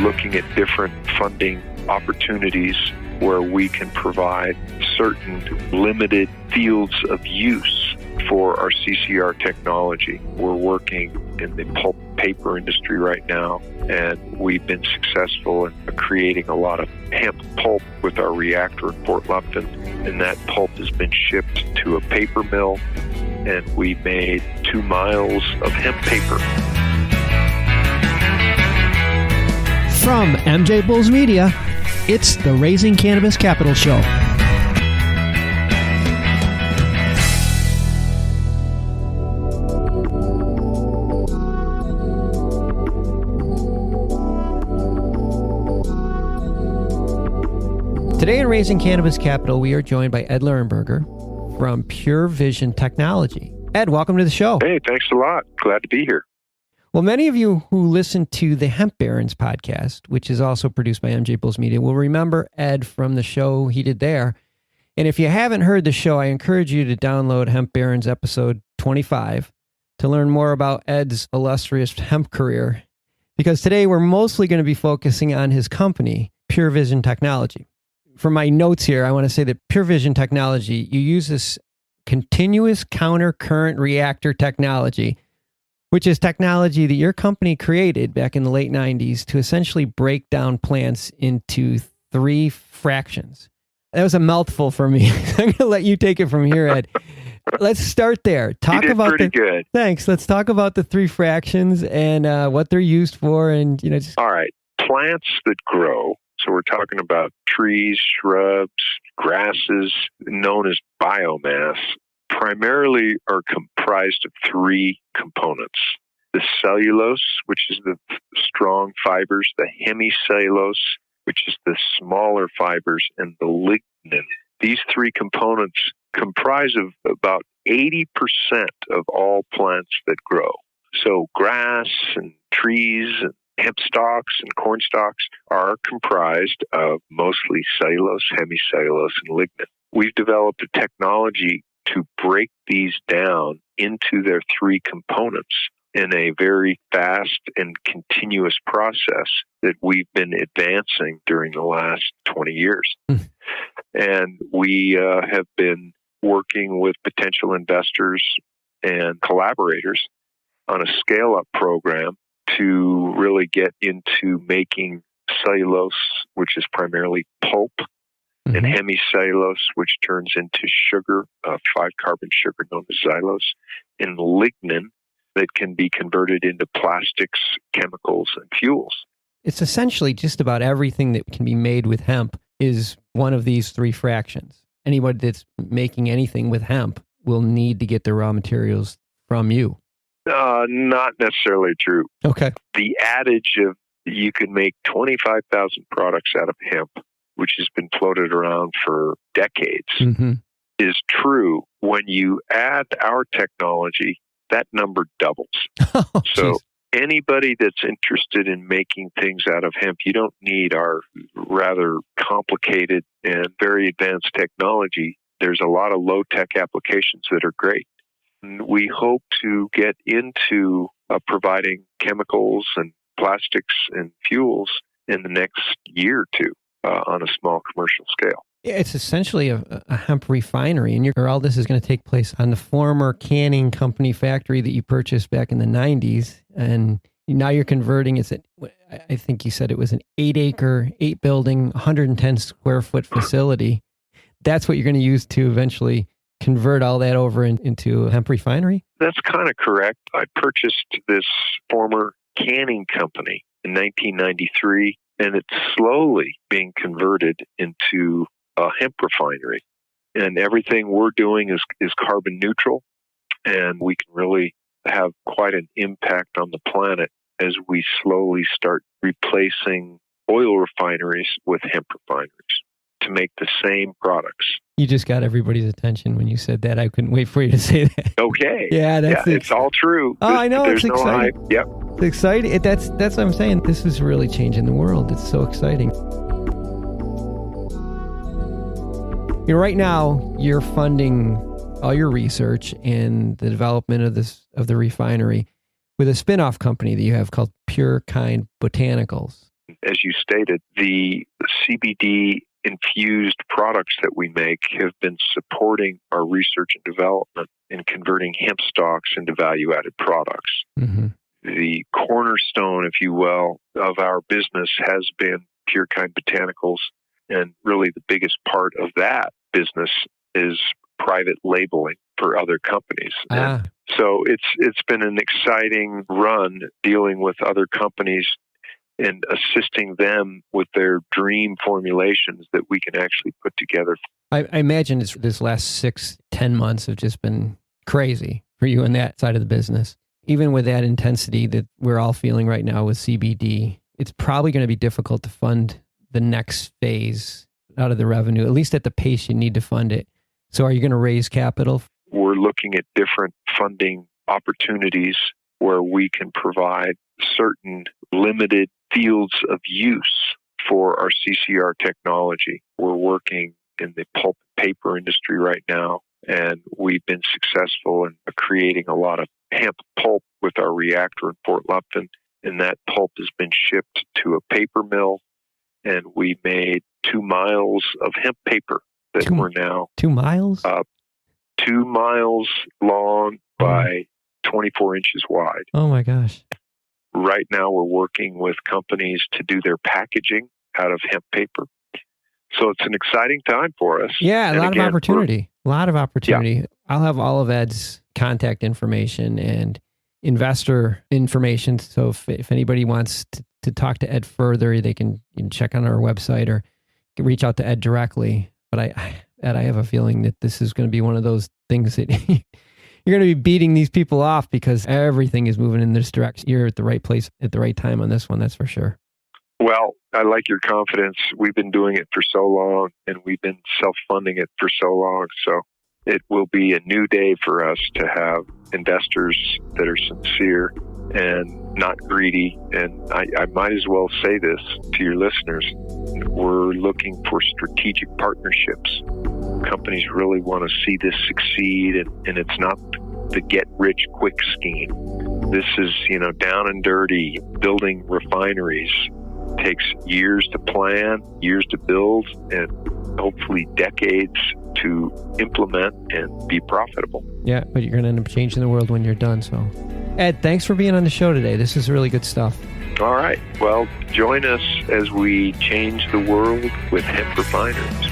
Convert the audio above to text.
looking at different funding opportunities where we can provide certain limited fields of use for our CCR technology. We're working in the pulp paper industry right now, and we've been successful in creating a lot of hemp pulp with our reactor in Port Lupton, and that pulp has been shipped to a paper mill, and we made 2 miles of hemp paper. From MJBulls Media, it's the Raising Cannabis Capital Show. Today in Raising Cannabis Capital, we are joined by Ed Lehrburger from Pure Vision Technology. Ed, welcome to the show. Hey, thanks a lot. Glad to be here. Well, many of you who listen to the Hemp Barons podcast, which is also produced by MJBulls Media, will remember Ed from the show he did there. And if you haven't heard the show, I encourage you to download Hemp Barons episode 25 to learn more about Ed's illustrious hemp career. Because today we're mostly going to be focusing on his company, Pure Vision Technology. For my notes here, I want to say that Pure Vision Technology, you use this continuous counter current reactor technology, which is technology that your company created back in the late 90s to essentially break down plants into 3 fractions. That was a mouthful for me. I'm going to let you take it from here, Ed. Let's start there. You did pretty good. Thanks. Let's talk about the 3 fractions and what they're used for. And All right. Plants that grow. So we're talking about trees, shrubs, grasses, known as biomass, primarily are comprised of 3 components. The cellulose, which is the strong fibers, the hemicellulose, which is the smaller fibers, and the lignin. These 3 components comprise of about 80% of all plants that grow. So grass and trees and hemp stalks and corn stalks are comprised of mostly cellulose, hemicellulose, and lignin. We've developed a technology to break these down into their 3 components in a very fast and continuous process that we've been advancing during the last 20 years. And we have been working with potential investors and collaborators on a scale-up program to really get into making cellulose, which is primarily pulp, and hemicellulose, which turns into sugar, 5-carbon sugar known as xylose, and lignin that can be converted into plastics, chemicals, and fuels. It's essentially just about everything that can be made with hemp is one of these 3 fractions. Anybody that's making anything with hemp will need to get the raw materials from you. Not necessarily true. Okay. The adage of you can make 25,000 products out of hemp, which has been floated around for decades, is true. When you add our technology, that number doubles. So anybody that's interested in making things out of hemp, you don't need our rather complicated and very advanced technology. There's a lot of low-tech applications that are great. We hope to get into providing chemicals and plastics and fuels in the next year or 2 on a small commercial scale. It's essentially a hemp refinery, and all this is going to take place on the former canning company factory that you purchased back in the 90s, and now you're converting it. I think you said it was an 8-acre, 8-building, 110-square-foot facility. That's what you're going to use to eventually convert all that over into a hemp refinery? That's kind of correct. I purchased this former canning company in 1993, and it's slowly being converted into a hemp refinery. And everything we're doing is carbon neutral, and we can really have quite an impact on the planet as we slowly start replacing oil refineries with hemp refineries to make the same products. You just got everybody's attention when you said that. I couldn't wait for you to say that. Okay. Yeah, it's all true. I know. There's it's exciting. No hype. Yep. It's exciting. That's what I'm saying. This is really changing the world. It's so exciting. Right now, you're funding all your research and the development of the refinery with a spin-off company that you have called Pure Kind Botanicals. as you stated, the CBD infused products that we make have been supporting our research and development in converting hemp stalks into value-added products. Mm-hmm. The cornerstone, if you will, of our business has been Pure Kind Botanicals, and really the biggest part of that business is private labeling for other companies. And so it's been an exciting run dealing with other companies and assisting them with their dream formulations that we can actually put together. I imagine this last 6-10 months have just been crazy for you in that side of the business. Even with that intensity that we're all feeling right now with CBD, it's probably going to be difficult to fund the next phase out of the revenue, at least at the pace you need to fund it. So are you going to raise capital? We're looking at different funding opportunities where we can provide certain limited fields of use for our CCR technology. We're working in the pulp and paper industry right now, and we've been successful in creating a lot of hemp pulp with our reactor in Fort Lupton, and that pulp has been shipped to a paper mill, and we made 2 miles of hemp paper that we're now 2 miles? 2 miles long by 24 inches wide. Oh my gosh. Right now we're working with companies to do their packaging out of hemp paper. So it's an exciting time for us. Yeah, a lot of opportunity. Yeah. I'll have all of Ed's contact information and investor information. So if anybody wants to talk to Ed further, they can check on our website or reach out to Ed directly. But Ed, I have a feeling that this is going to be one of those things that you're going to be beating these people off because everything is moving in this direction. You're at the right place at the right time on this one, that's for sure. Well, I like your confidence. We've been doing it for so long, and we've been self-funding it for so long. So it will be a new day for us to have investors that are sincere and not greedy. And I might as well say this to your listeners. We're looking for strategic partnerships. Companies really want to see this succeed, and it's not the get-rich-quick scheme. This is, down and dirty, building refineries. Takes years to plan, years to build, and hopefully decades to implement and be profitable. Yeah, but you're going to end up changing the world when you're done. So, Ed, thanks for being on the show today. This is really good stuff. All right. Well, join us as we change the world with hemp refineries.